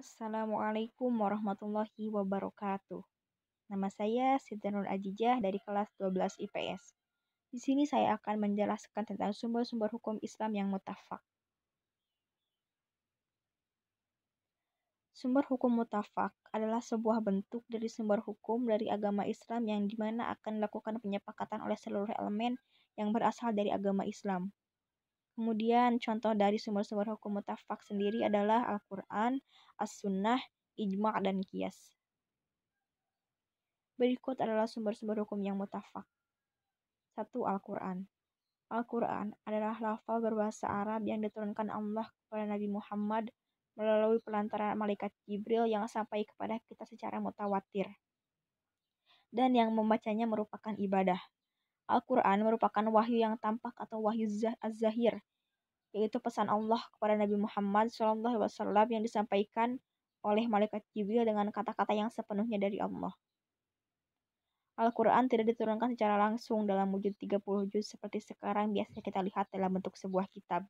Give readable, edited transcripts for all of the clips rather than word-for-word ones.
Assalamualaikum warahmatullahi wabarakatuh. Nama saya Siti Nur Ajijah dari kelas 12 IPS. Di sini saya akan menjelaskan tentang sumber-sumber hukum Islam yang mutafak. Sumber hukum mutafak adalah sebuah bentuk dari sumber hukum dari agama Islam yang dimana akan dilakukan penyepakatan oleh seluruh elemen yang berasal dari agama Islam. Kemudian contoh dari sumber-sumber hukum mutafak sendiri adalah Al-Quran, As-Sunnah, Ijma' dan Qiyas. Berikut adalah sumber-sumber hukum yang mutafak. 1. Al-Quran. Al-Quran adalah lafal berbahasa Arab yang diturunkan Allah kepada Nabi Muhammad melalui pelantaran malaikat Jibril yang sampai kepada kita secara mutawatir. Dan yang membacanya merupakan ibadah. Al-Quran merupakan wahyu yang tampak atau wahyu az-zahir, yaitu pesan Allah kepada Nabi Muhammad SAW yang disampaikan oleh malaikat Jibril dengan kata-kata yang sepenuhnya dari Allah. Al-Quran tidak diturunkan secara langsung dalam wujud 30 juz seperti sekarang biasa kita lihat dalam bentuk sebuah kitab.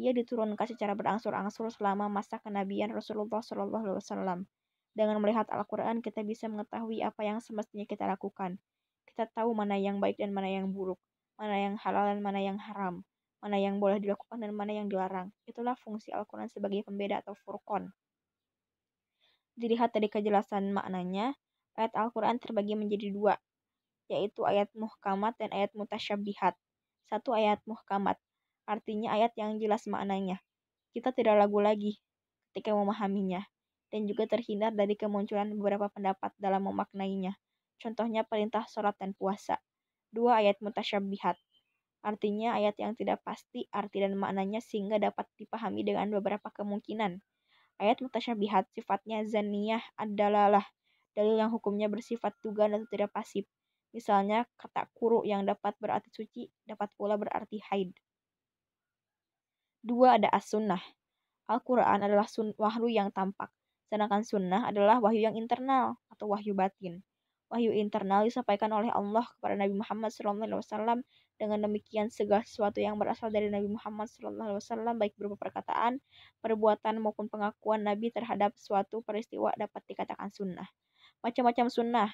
Ia diturunkan secara berangsur-angsur selama masa kenabian Rasulullah SAW. Dengan melihat Al-Quran, kita bisa mengetahui apa yang semestinya kita lakukan. Kita tahu mana yang baik dan mana yang buruk, mana yang halal dan mana yang haram, mana yang boleh dilakukan dan mana yang dilarang. Itulah fungsi Al-Quran sebagai pembeda atau furqan. Dilihat dari kejelasan maknanya, ayat Al-Quran terbagi menjadi dua, yaitu ayat muhkamat dan ayat mutasyabbihat. 1. Ayat muhkamat, artinya ayat yang jelas maknanya. Kita tidak ragu lagi ketika memahaminya, dan juga terhindar dari kemunculan beberapa pendapat dalam memaknainya. Contohnya perintah sholat dan puasa. 2. Ayat mutasyabbihat, artinya ayat yang tidak pasti arti dan maknanya sehingga dapat dipahami dengan beberapa kemungkinan. Ayat mutasyabihat sifatnya zaniyah adalah dalil yang hukumnya bersifat dugaan atau tidak pasif. Misalnya kata kuru yang dapat berarti suci dapat pula berarti haid. 2. Ada as-sunnah. Al-Quran adalah wahyu yang tampak, sedangkan sunnah adalah wahyu yang internal atau wahyu batin. Wahyu internal disampaikan oleh Allah kepada Nabi Muhammad SAW. Dengan demikian segala sesuatu yang berasal dari Nabi Muhammad SAW baik berupa perkataan, perbuatan maupun pengakuan Nabi terhadap suatu peristiwa dapat dikatakan sunnah. Macam-macam sunnah.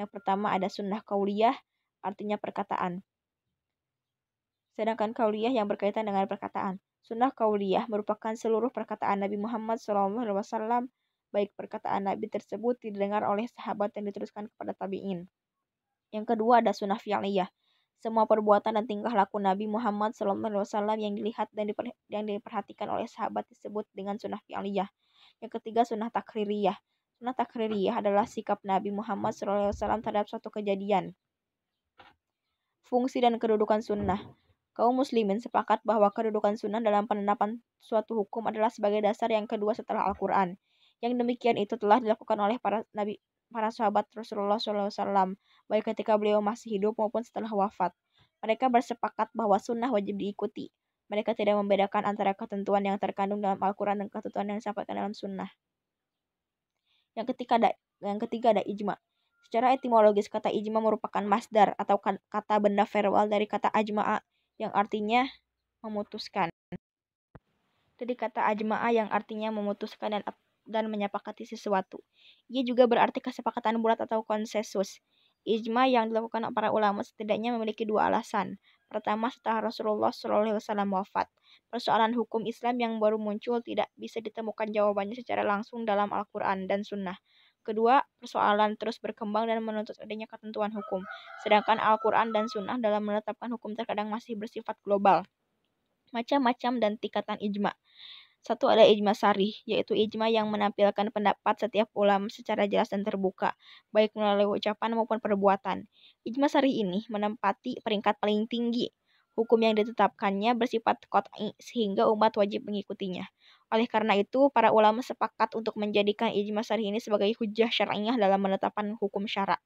Yang pertama ada sunnah qauliyah, artinya perkataan. Sedangkan qauliyah yang berkaitan dengan perkataan. Sunnah qauliyah merupakan seluruh perkataan Nabi Muhammad SAW, baik perkataan Nabi tersebut didengar oleh sahabat yang diteruskan kepada tabi'in. Yang kedua ada sunnah fi'liyah. Semua perbuatan dan tingkah laku Nabi Muhammad SAW yang dilihat dan diperhatikan oleh sahabat disebut dengan sunnah fi'liyah. Yang ketiga sunnah takririyah. Sunnah takririyah adalah sikap Nabi Muhammad SAW terhadap suatu kejadian. Fungsi dan kedudukan sunnah. Kaum muslimin sepakat bahwa kedudukan sunnah dalam penerapan suatu hukum adalah sebagai dasar yang kedua setelah Al-Quran. Yang demikian itu telah dilakukan oleh para sahabat Rasulullah SAW, baik ketika beliau masih hidup maupun setelah wafat. Mereka bersepakat bahwa sunnah wajib diikuti. Mereka tidak membedakan antara ketentuan yang terkandung dalam Al-Quran dan ketentuan yang disampaikan dalam sunnah. Yang ketiga ada ijma. Secara etimologis, kata ijma merupakan masdar atau kata benda verbal dari kata ajma'a yang artinya memutuskan. Dari kata ajma'a yang artinya memutuskan dan menyepakati sesuatu. Ia juga berarti kesepakatan bulat atau konsensus. Ijma yang dilakukan para ulama setidaknya memiliki dua alasan. Pertama, setelah Rasulullah SAW wafat, persoalan hukum Islam yang baru muncul tidak bisa ditemukan jawabannya secara langsung dalam Al-Quran dan Sunnah. Kedua, persoalan terus berkembang dan menuntut adanya ketentuan hukum. Sedangkan Al-Quran dan Sunnah dalam menetapkan hukum terkadang masih bersifat global. Macam-macam dan tingkatan ijma. 1. Ada ijma sarih, yaitu ijma yang menampilkan pendapat setiap ulama secara jelas dan terbuka, baik melalui ucapan maupun perbuatan. Ijma sarih ini menempati peringkat paling tinggi. Hukum yang ditetapkannya bersifat qat'i sehingga umat wajib mengikutinya. Oleh karena itu, para ulama sepakat untuk menjadikan ijma sarih ini sebagai hujjah syar'iyah dalam menetapkan hukum syara'.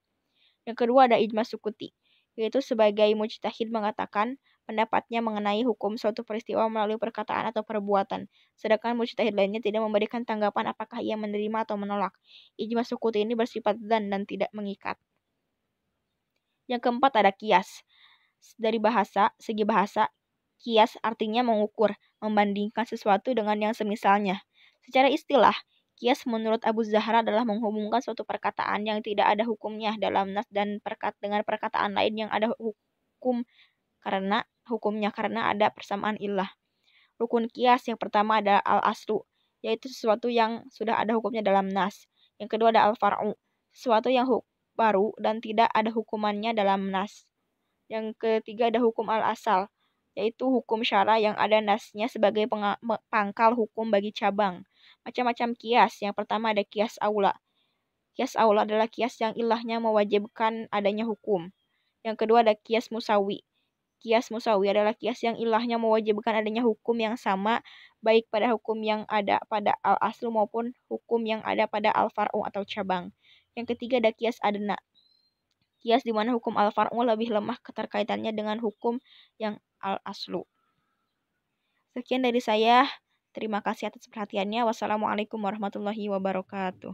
Yang kedua ada ijma sukuti, yaitu sebagai mujtahid mengatakan pendapatnya mengenai hukum suatu peristiwa melalui perkataan atau perbuatan, sedangkan mujtahid lainnya tidak memberikan tanggapan apakah ia menerima atau menolak. Ijma sukuti ini bersifat dzan dan tidak mengikat. Yang keempat ada qiyas. Dari segi bahasa, qiyas artinya mengukur, membandingkan sesuatu dengan yang semisalnya. Secara istilah, Kias menurut Abu Zahra adalah menghubungkan suatu perkataan yang tidak ada hukumnya dalam nas dan dengan perkataan lain yang ada hukumnya karena ada persamaan ilah. Rukun kias yang pertama ada al-aslu, yaitu sesuatu yang sudah ada hukumnya dalam nas. Yang kedua ada al-far'u, sesuatu yang baru dan tidak ada hukumannya dalam nas. Yang ketiga ada hukum al-asal, yaitu hukum syara yang ada nasnya sebagai pangkal hukum bagi cabang. Macam-macam kias. Yang pertama ada kias aula. Kias aula adalah kias yang ilahnya mewajibkan adanya hukum. Yang kedua ada kias musawi. Kias musawi adalah kias yang ilahnya mewajibkan adanya hukum yang sama, baik pada hukum yang ada pada al-aslu maupun hukum yang ada pada al-far'u atau cabang. Yang ketiga ada kias adna. Kias di mana hukum al-far'u lebih lemah keterkaitannya dengan hukum yang al-aslu. Sekian dari saya. Terima kasih atas perhatiannya. Wassalamualaikum warahmatullahi wabarakatuh.